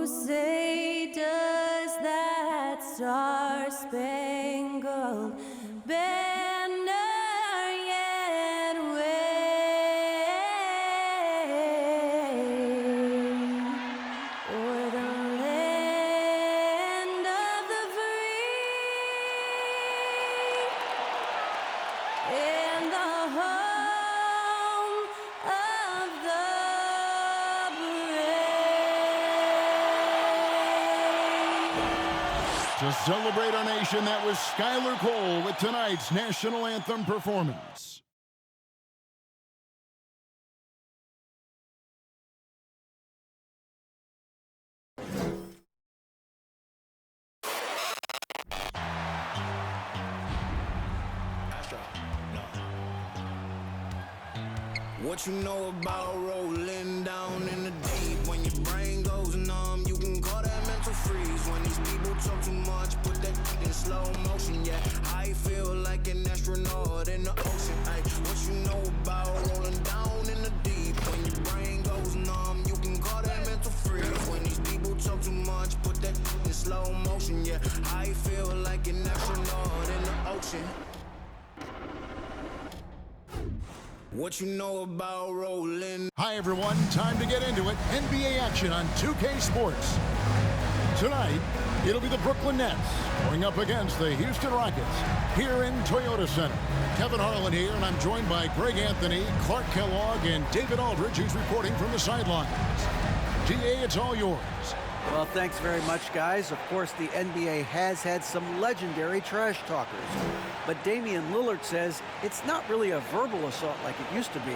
say does that star-spangled banner yet wave o'er the land of the free and the home of the brave. To celebrate our nation, that was Skylar Cole with tonight's national anthem performance. What you know about rolling down in the deep? When your brain goes numb, you can call that mental freeze. When these people talk too much, put that in slow motion. Yeah, I feel like an astronaut in the ocean. Ay, what you know about rolling down in the deep? When your brain goes numb, you can call that mental freeze. When these people talk too much, put that in slow motion. Yeah, I feel like an astronaut in the ocean. What you know about rolling? Hi, everyone. Time to get into it. NBA action on 2K Sports. Tonight, it'll be the Brooklyn Nets going up against the Houston Rockets here in Toyota Center. Kevin Harlan here, and I'm joined by Greg Anthony, Clark Kellogg, and David Aldridge, who's reporting from the sidelines. DA, it's all yours. Well, thanks very much, guys. Of course, the NBA has had some legendary trash talkers. But Damian Lillard says it's not really a verbal assault like it used to be.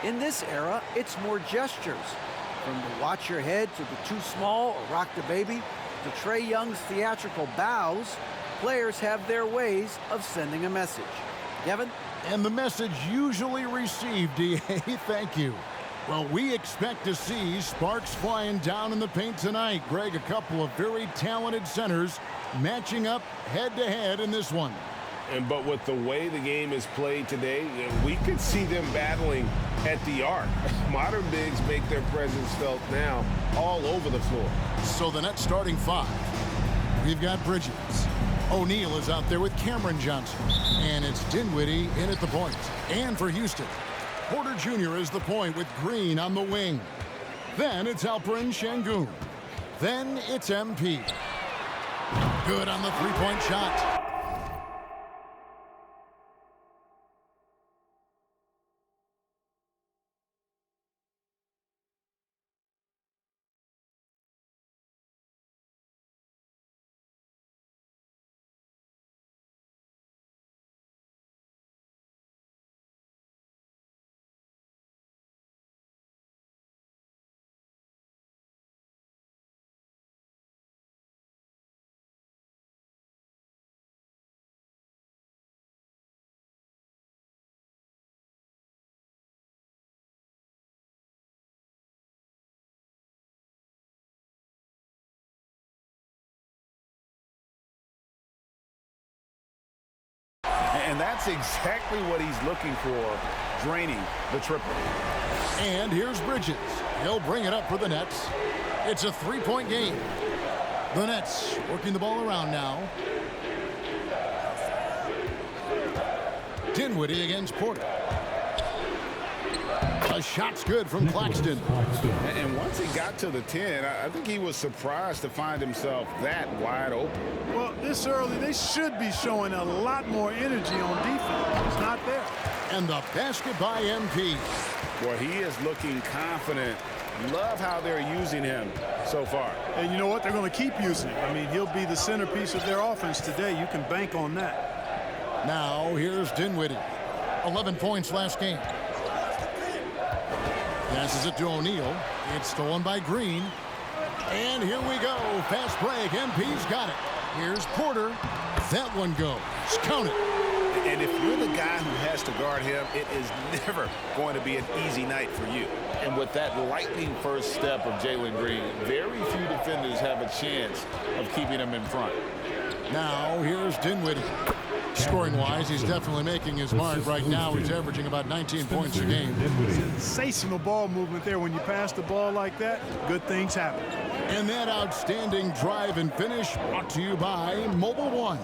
In this era, it's more gestures. From the watch your head to the too small or rock the baby to Trae Young's theatrical bows, players have their ways of sending a message. Kevin? And the message usually received, DA, thank you. Well, we expect to see sparks flying down in the paint tonight. Greg, a couple of very talented centers matching up head-to-head in this one. But with the way the game is played today, we could see them battling at the arc. Modern bigs make their presence felt now all over the floor. So the Nets starting five. We've got Bridges. O'Neal is out there with Cameron Johnson. And it's Dinwiddie in at the point. And for Houston, Porter Jr. is the point with Green on the wing. Then it's Alperen Şengün. Then it's MP. Good on the three-point shot. And that's exactly what he's looking for, draining the triple. And here's Bridges. He'll bring it up for the Nets. It's a three-point game. The Nets working the ball around now. Dinwiddie against Porter. A shot's good from Claxton. And once he got to the 10, I think he was surprised to find himself that wide open. Well, this early, they should be showing a lot more energy on defense. It's not there. And the basket by MP. Well, he is looking confident. Love how they're using him so far. And you know what? They're going to keep using him. I mean, he'll be the centerpiece of their offense today. You can bank on that. Now, here's Dinwiddie. 11 points last game. Passes it to O'Neal. It's stolen by Green. And here we go. Fast break. MP's got it. Here's Porter. That one goes. Count it. And if you're the guy who has to guard him, it is never going to be an easy night for you. And with that lightning first step of Jalen Green, very few defenders have a chance of keeping him in front. Now, here's Dinwiddie. Scoring-wise, he's definitely making his mark. Right now, he's averaging about 19 points a game. Sensational ball movement there. When you pass the ball like that, good things happen. And that outstanding drive and finish brought to you by Mobile One.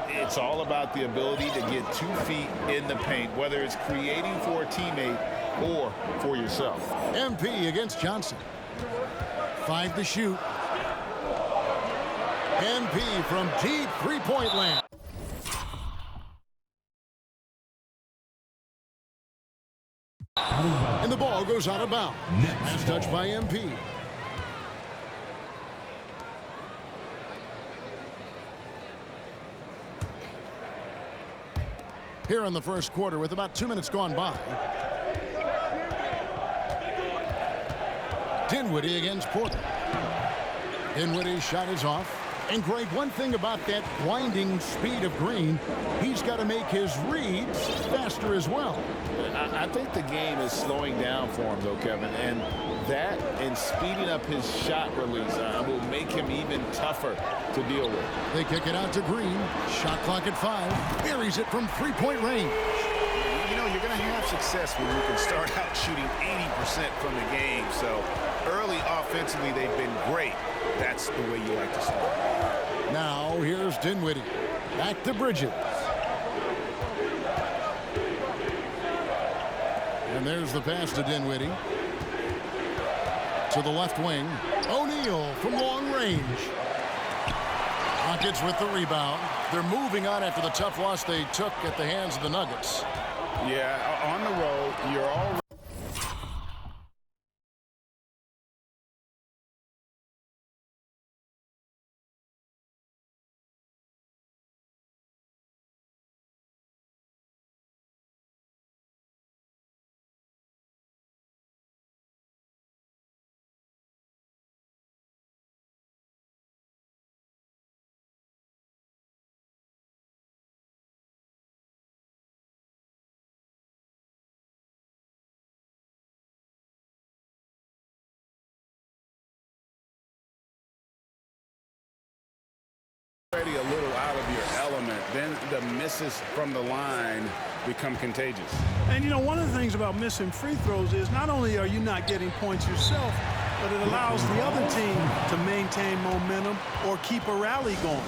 It's all about the ability to get 2 feet in the paint, whether it's creating for a teammate or for yourself. MP against Johnson. 5 to shoot. MP from deep three-point land. And the ball goes out of bounds. Last touch by MP. Here in the first quarter with about 2 minutes gone by. Dinwiddie against Porter. Dinwiddie's shot is off. And Greg, one thing about that blinding speed of Green, he's got to make his reads faster as well. I think the game is slowing down for him, though, Kevin, and that and speeding up his shot release will make him even tougher to deal with. They kick it out to Green. Shot clock at 5. Buries it from three-point range. You know, you're going to have success when you can start out shooting 80% from the game. So early offensively, they've been great. That's the way you like to start. Now here's Dinwiddie. Back to Bridges. And there's the pass to Dinwiddie. To the left wing. O'Neal from long range. Rockets with the rebound. They're moving on after the tough loss they took at the hands of the Nuggets. Yeah, on the road, you're already a little out of your element. Then the misses from the line become contagious. And, you know, one of the things about missing free throws is not only are you not getting points yourself, but it allows the other team to maintain momentum or keep a rally going.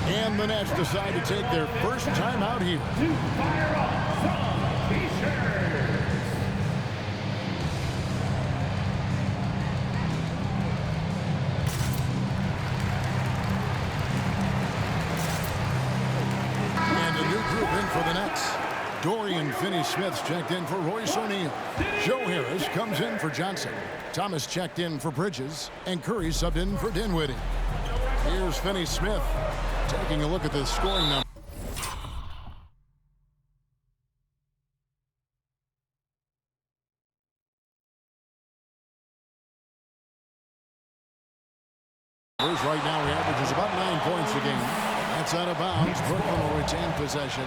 And the Nets decide to take their first time out here. To fire up some t-shirts. And a new group in for the Nets. Dorian Finney-Smith's checked in for Royce O'Neal. Joe Harris comes in for Johnson. Thomas checked in for Bridges. And Curry subbed in for Dinwiddie. Here's Finney-Smith taking a look at the scoring number. Right now he averages about 9 points a game. That's out of bounds. Brooklyn will retain possession.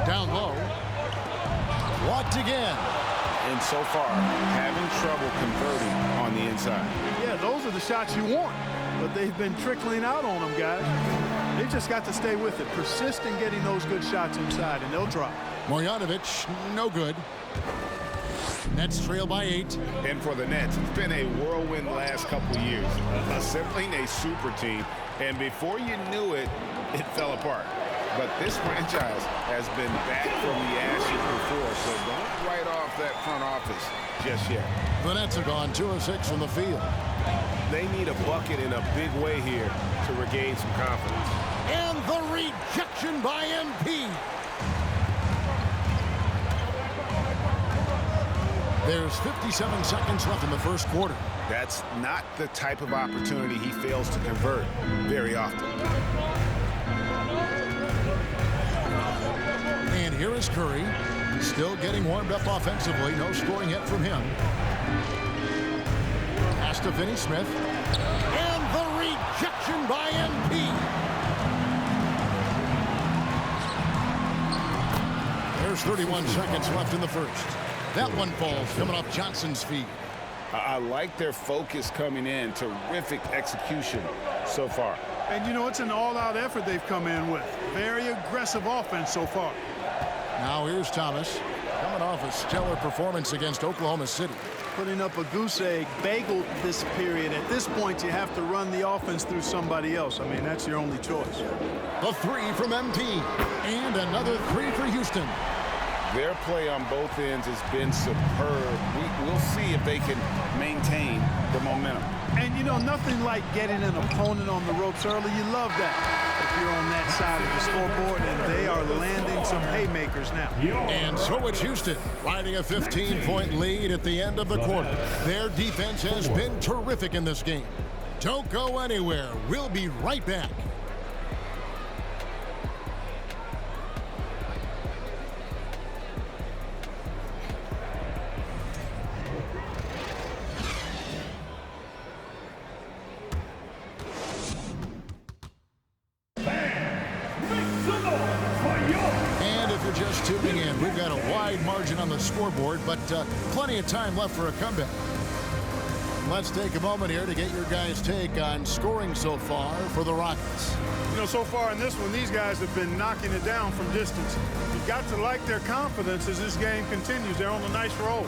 Down low. Blocked again. And so far, having trouble converting on the inside. Yeah, those are the shots you want, but they've been trickling out on them, guys. They just got to stay with it. Persist in getting those good shots inside, and they'll drop. Marjanovic, no good. Nets trail by 8. And for the Nets, it's been a whirlwind last couple of years. Assembling a super team, and before you knew it, it fell apart. But this franchise has been back from the ashes before, so don't write off that front office just yet. The Nets are gone 2 of 6 from the field. They need a bucket in a big way here to regain some confidence. And the rejection by MP. There's 57 seconds left in the first quarter. That's not the type of opportunity he fails to convert very often. And here is Curry, still getting warmed up offensively. No scoring yet from him. Pass to Finney-Smith. And the rejection by MP. There's 31 seconds left in the first. That one falls coming off Johnson's feet. I like their focus coming in. Terrific execution so far. And, you know, it's an all-out effort they've come in with. Very aggressive offense so far. Now here's Thomas, coming off a stellar performance against Oklahoma City. Putting up a goose egg bagel this period. At this point, you have to run the offense through somebody else. I mean, that's your only choice. The three from MP, and another three for Houston. Their play on both ends has been superb. We'll see if they can maintain the momentum. And, you know, nothing like getting an opponent on the ropes early. You love that if you're on that side of the scoreboard, and they are landing some haymakers now. And so it's Houston, riding a 15-point lead at the end of the quarter. Their defense has been terrific in this game. Don't go anywhere. We'll be right back. And if you're just tuning in, we've got a wide margin on the scoreboard, but plenty of time left for a comeback. Let's take a moment here to get your guys' take on scoring so far for the Rockets. You know, so far in this one, these guys have been knocking it down from distance. You've got to like their confidence as this game continues. They're on a nice roll.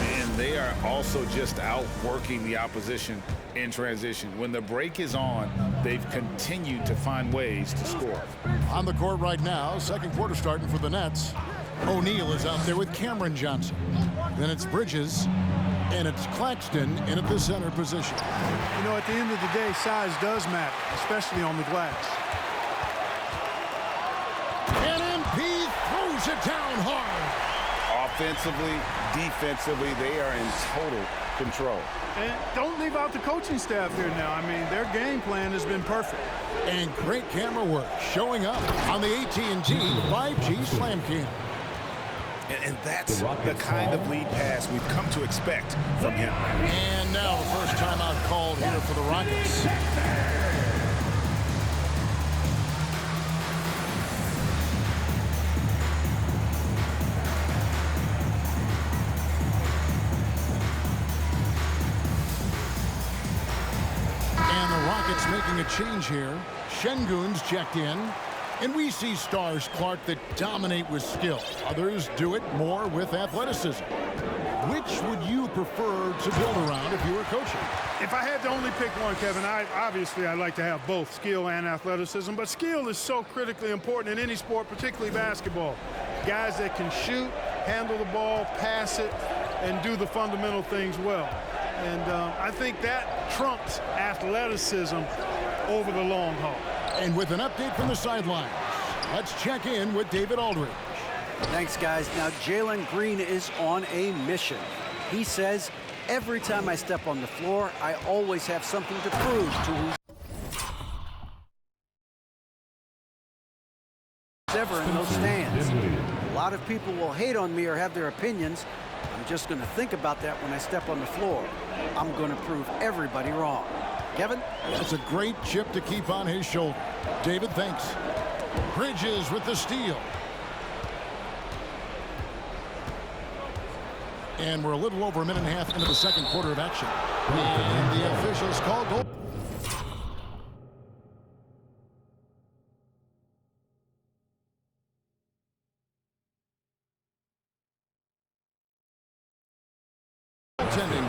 And they are also just outworking the opposition in transition. When the break is on, they've continued to find ways to score. On the court right now, second quarter starting for the Nets. O'Neal is out there with Cameron Johnson. Then it's Bridges, and it's Claxton in at the center position. You know, at the end of the day, size does matter, especially on the glass. And MP throws it down hard. Offensively, defensively, they are in total control. And don't leave out the coaching staff here now. I mean, their game plan has been perfect. And great camera work showing up on the AT&T 5G Slam Cam. And that's the kind of lead pass we've come to expect from him. And now the first timeout called here for the Rockets. And the Rockets making a change here. Şengün's checked in. And we see stars, Clark, that dominate with skill. Others do it more with athleticism. Which would you prefer to build around if you were coaching? If I had to only pick one, Kevin, obviously I'd like to have both skill and athleticism. But skill is so critically important in any sport, particularly basketball. Guys that can shoot, handle the ball, pass it, and do the fundamental things well. And I think that trumps athleticism over the long haul. And with an update from the sidelines, let's check in with David Aldridge. Thanks, guys. Now, Jalen Green is on a mission. He says, every time I step on the floor, I always have something to prove to who's ever in those stands. A lot of people will hate on me or have their opinions. I'm just going to think about that when I step on the floor. I'm going to prove everybody wrong. Kevin? That's a great chip to keep on his shoulder. David, thanks. Bridges with the steal. And we're a little over a minute and a half into the second quarter of action. And the officials call goal.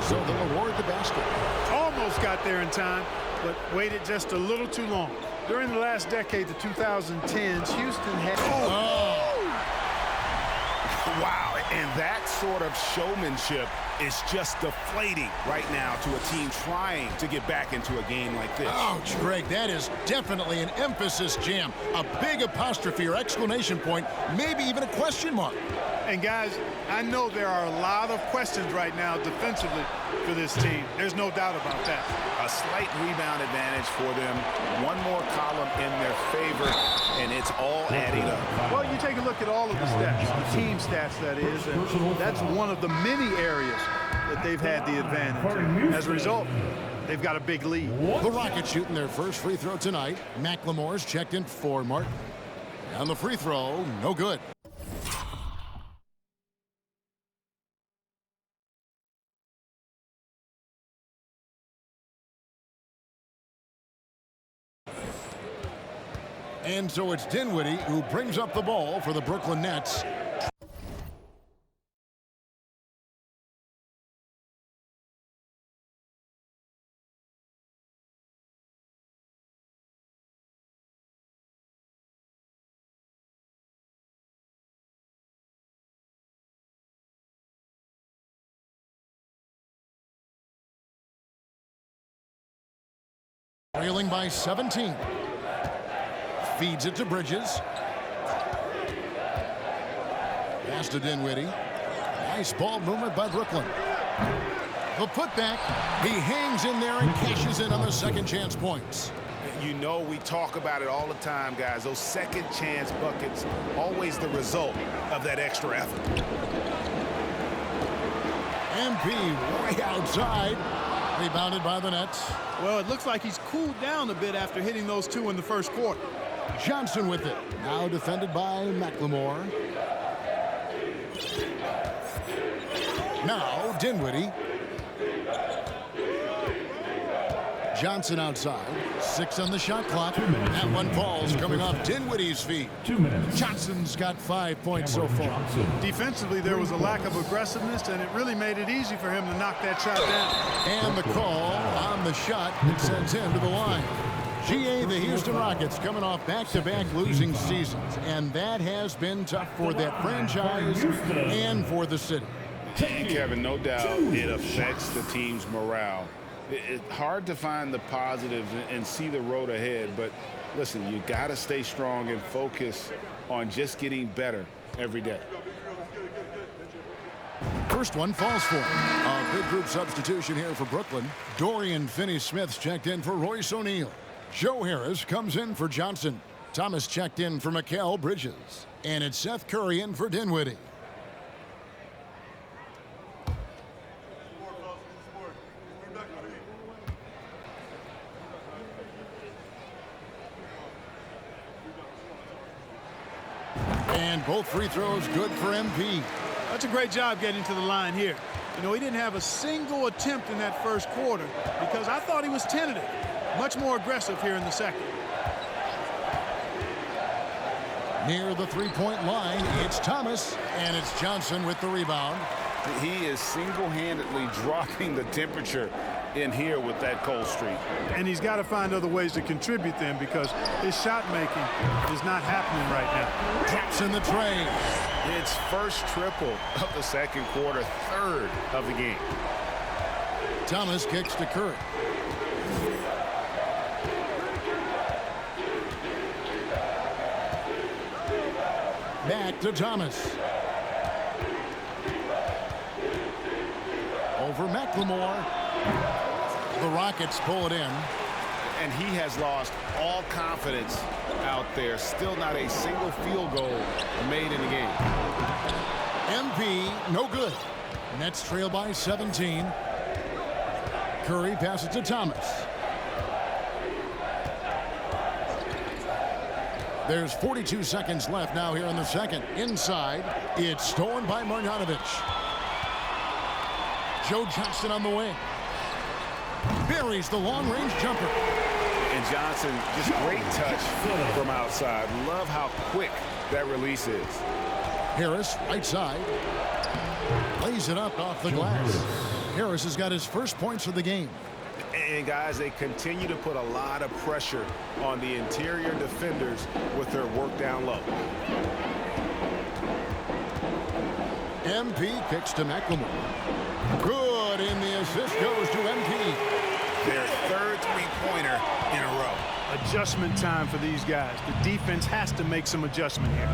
So they'll award the basket. Almost got there in time, but waited just a little too long. During the last decade, the 2010s, Houston had... Wow, and that sort of showmanship is just deflating right now to a team trying to get back into a game like this. Ouch, Greg, that is definitely an emphasis jam. A big apostrophe or exclamation point, maybe even a question mark. And guys, I know there are a lot of questions right now defensively for this team. There's no doubt about that. A slight rebound advantage for them. One more column in their favor, and it's all adding up. Well, you take a look at all of the stats, the team stats, that is, and that's one of the many areas that they've had the advantage. And as a result, they've got a big lead. The Rockets shooting their first free throw tonight. McLemore's checked in for Martin. And the free throw, no good. And so it's Dinwiddie who brings up the ball for the Brooklyn Nets. Trailing by 17. Feeds it to Bridges. Pass to Dinwiddie. Nice ball movement by Brooklyn. The putback. He hangs in there and cashes in on the second chance points. You know, we talk about it all the time, guys. Those second chance buckets, always the result of that extra effort. MP way outside. Rebounded by the Nets. Well, it looks like he's cooled down a bit after hitting those two in the first quarter. Johnson with it. Now defended by McLemore. Now Dinwiddie. Johnson outside. 6 on the shot clock. That one falls coming off Dinwiddie's feet. 2 minutes. Johnson's got 5 points so far. Defensively, there was a lack of aggressiveness, and it really made it easy for him to knock that shot down. And the call on the shot that sends him to the line. GA, the Houston Rockets coming off back-to-back losing seasons, and that has been tough for that franchise and for the city. And Kevin, no doubt it affects the team's morale. It's hard to find the positives and see the road ahead, but listen, you got to stay strong and focus on just getting better every day. First one falls for him. A big group substitution here for Brooklyn. Dorian Finney-Smith's checked in for Royce O'Neal. Joe Harris comes in for Johnson. Thomas checked in for Mikal Bridges. And it's Seth Curry in for Dinwiddie. And both free throws good for MP. That's a great job getting to the line here. You know, he didn't have a single attempt in that first quarter because I thought he was tentative. Much more aggressive here in the second. Near the three-point line, it's Thomas, and it's Johnson with the rebound. He is single-handedly dropping the temperature in here with that cold streak. And he's got to find other ways to contribute then because his shot making is not happening right now. Drops in the tray. It's first triple of the second quarter, third of the game. Thomas kicks to Curry. Back to Thomas. Over McLemore. The Rockets pull it in. And he has lost all confidence out there. Still not a single field goal made in the game. MP, no good. Nets trail by 17. Curry passes to Thomas. There's 42 seconds left now here in the second. Inside, it's stolen by Marjanovic. Joe Johnson on the wing. Buries the long-range jumper. And Johnson, just great touch from outside. Love how quick that release is. Harris, right side. Lays it up off the glass. Harris has got his first points of the game. And guys, they continue to put a lot of pressure on the interior defenders with their work down low. MP kicks to McLemore. Good, and the assist goes to MP. Their third three-pointer in a row. Adjustment time for these guys. The defense has to make some adjustment here.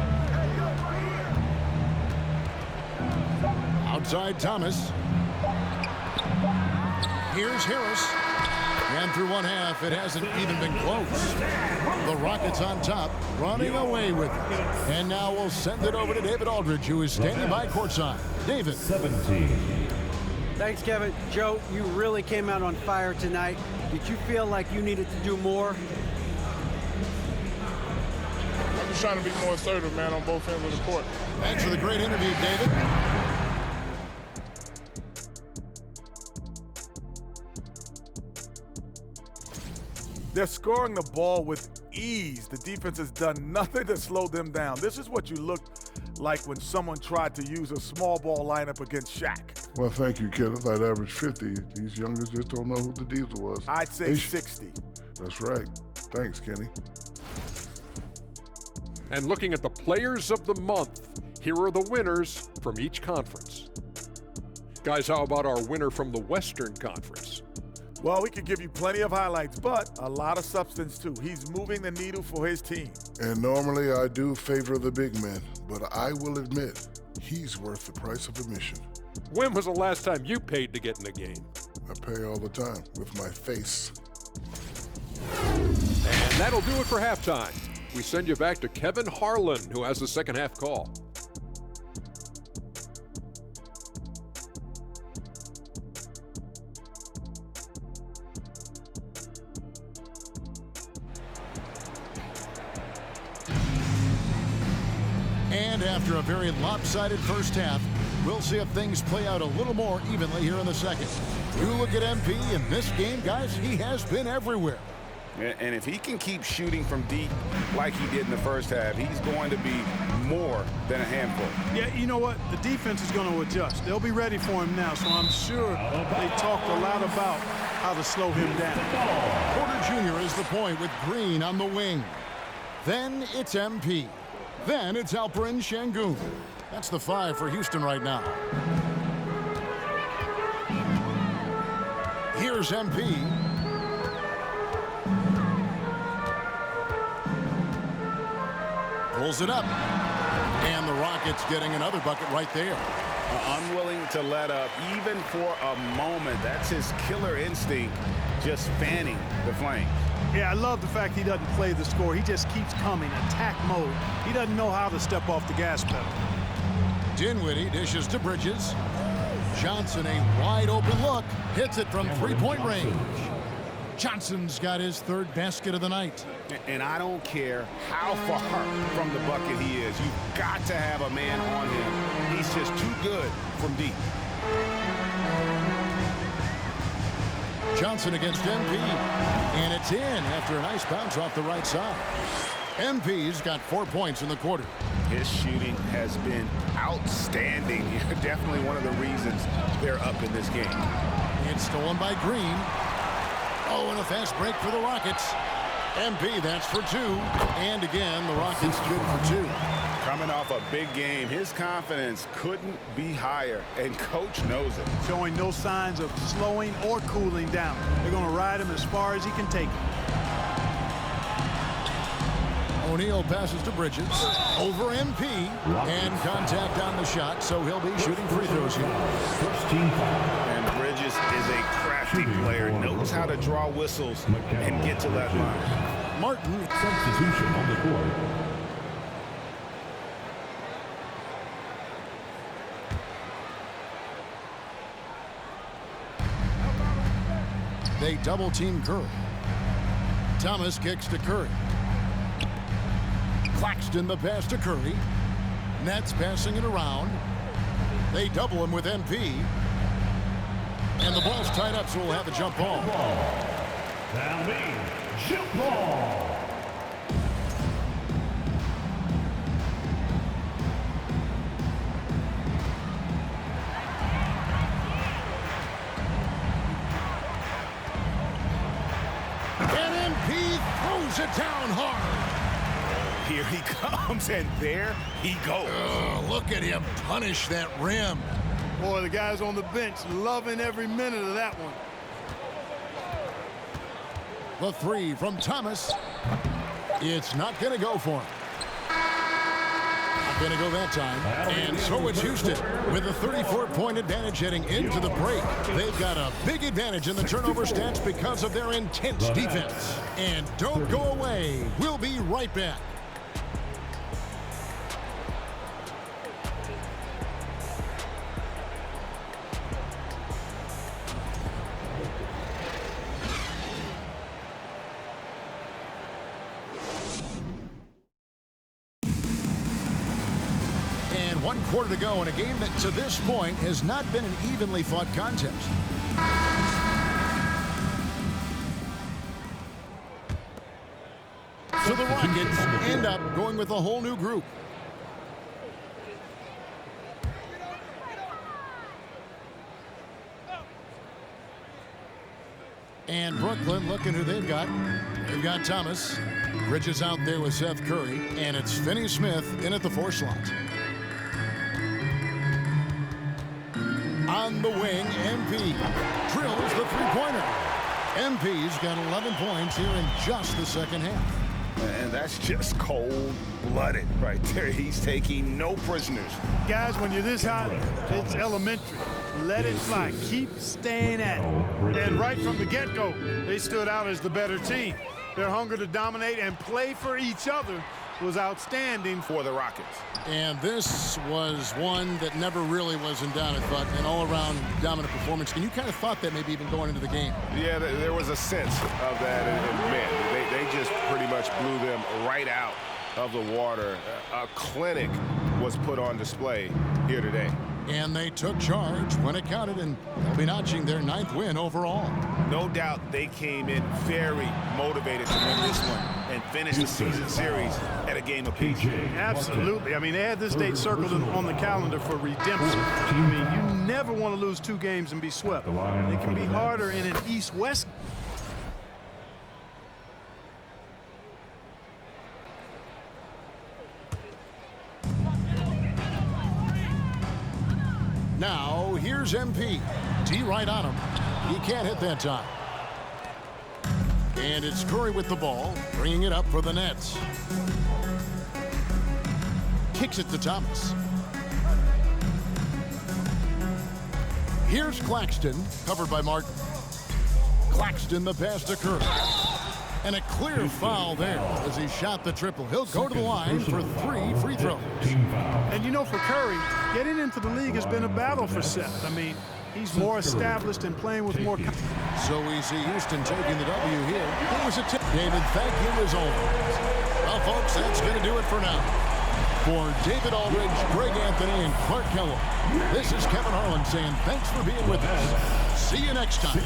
Outside Thomas. Here's Harris. And through one half, it hasn't even been close. The Rockets on top, running away with it. And now we'll send it over to David Aldridge, who is standing by courtside. David. 17. Thanks, Kevin. Joe, you really came out on fire tonight. Did you feel like you needed to do more? I'm just trying to be more assertive, man, on both ends of the court. Thanks for the great interview, David. They're scoring the ball with ease. The defense has done nothing to slow them down. This is what you look like when someone tried to use a small ball lineup against Shaq. Well, thank you, Kenneth. I'd average 50. These youngers just don't know who the Diesel was. I'd say 60. That's right. Thanks, Kenny. And looking at the players of the month, here are the winners from each conference. Guys, how about our winner from the Western Conference? Well, we could give you plenty of highlights, but a lot of substance too. He's moving the needle for his team. And normally I do favor the big men, but I will admit, he's worth the price of admission. When was the last time you paid to get in a game? I pay all the time with my face. And that'll do it for halftime. We send you back to Kevin Harlan, who has the second half call. And after a very lopsided first half, we'll see if things play out a little more evenly here in the second. You look at MP in this game, guys, he has been everywhere. And if he can keep shooting from deep like he did in the first half, he's going to be more than a handful. Yeah, you know what? The defense is going to adjust. They'll be ready for him now, so I'm sure they talked a lot about how to slow him down. Porter Jr. is the point with Green on the wing. Then it's MP. Then it's Alperin Şengün. That's the 5 for Houston right now. Here's MP. Pulls it up. And the Rockets getting another bucket right there. Unwilling to let up even for a moment. That's his killer instinct, just fanning the flames. Yeah, I love the fact he doesn't play the score. He just keeps coming, attack mode. He doesn't know how to step off the gas pedal. Dinwiddie dishes to Bridges. Johnson, a wide open look, hits it from three-point range. Johnson's got his third basket of the night. And I don't care how far from the bucket he is. You've got to have a man on him. He's just too good from deep. Johnson against MP. And it's in after a nice bounce off the right side. MP's got 4 points in the quarter. His shooting has been outstanding. Definitely one of the reasons they're up in this game. It's stolen by Green. Oh, and a fast break for the Rockets. MP, that's for 2. And again, the Rockets good for 2. Coming off a big game, his confidence couldn't be higher, and coach knows it. Showing no signs of slowing or cooling down. They're going to ride him as far as he can take him. O'Neal passes to Bridges. Over MP. And contact on the shot, so he'll be shooting free throws here. And Bridges is a crafty player, knows how to draw whistles and get to that line. Martin. Substitution on the court. They double team Curry. Thomas kicks to Curry. Claxton the pass to Curry. Nets passing it around. They double him with MP. And the ball's tied up, so we'll have a jump ball. That'll be jump ball. And MP throws it down hard. Here he comes, and there he goes. Look at him punish that rim. Boy, the guys on the bench loving every minute of that one. The 3 from Thomas. It's not going to go for him. Not going to go that time. And so it's Houston with a 34-point advantage heading into the break. They've got a big advantage in the turnover stats because of their intense defense. And don't go away. We'll be right back. And 1 quarter to go in a game that to this point has not been an evenly fought contest. So the Rockets end up going with a whole new group. And Brooklyn, looking who they've got. They've got Thomas. Bridges out there with Seth Curry. And it's Finney-Smith in at the 4 slot. On the wing, MP drills the three-pointer. MP's got 11 points here in just the second half. And that's just cold-blooded right there. He's taking no prisoners. Guys, when you're this hot, it's elementary. Let it fly. Keep staying at it. And right from the get-go, they stood out as the better team. Their hunger to dominate and play for each other was outstanding for the Rockets. And this was one that never really was in doubt, I thought, an all-around dominant performance. And you kind of thought that maybe even going into the game. Yeah, there was a sense of that. And man, they just pretty much blew them right out of the water. A clinic was put on display here today. And they took charge when it counted, and they'll be notching their 9th win overall. No doubt they came in very motivated to win this one and finish the season series at a game apiece. Absolutely. I mean, they had this date circled on the calendar for redemption. I mean, you never want to lose 2 games and be swept. It can be harder in an East-West. Now, here's MP. D right on him. He can't hit that time. And it's Curry with the ball, bringing it up for the Nets. Kicks it to Thomas. Here's Claxton, covered by Martin. Claxton, the pass to Curry. And a clear foul there as he shot the triple. He'll go to the line for 3 free throws. And you know, for Curry, getting into the league has been a battle for Seth. I mean, he's more established and playing with more. So we see Houston taking the W here. It was a tip. David, thank you as always. Well, folks, that's going to do it for now. For David Aldridge, Greg Anthony, and Clark Kellogg, this is Kevin Harlan saying thanks for being with us. See you next time.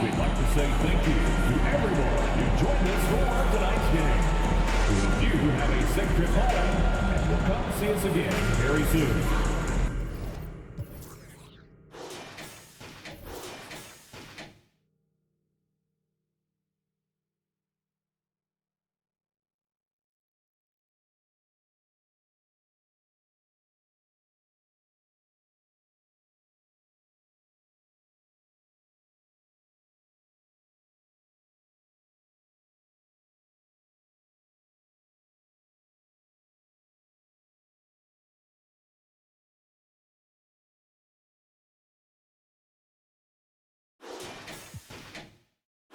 We'd like to say thank you to everyone who joined us for tonight's game. We hope you have a safe trip home, and will come see us again very soon.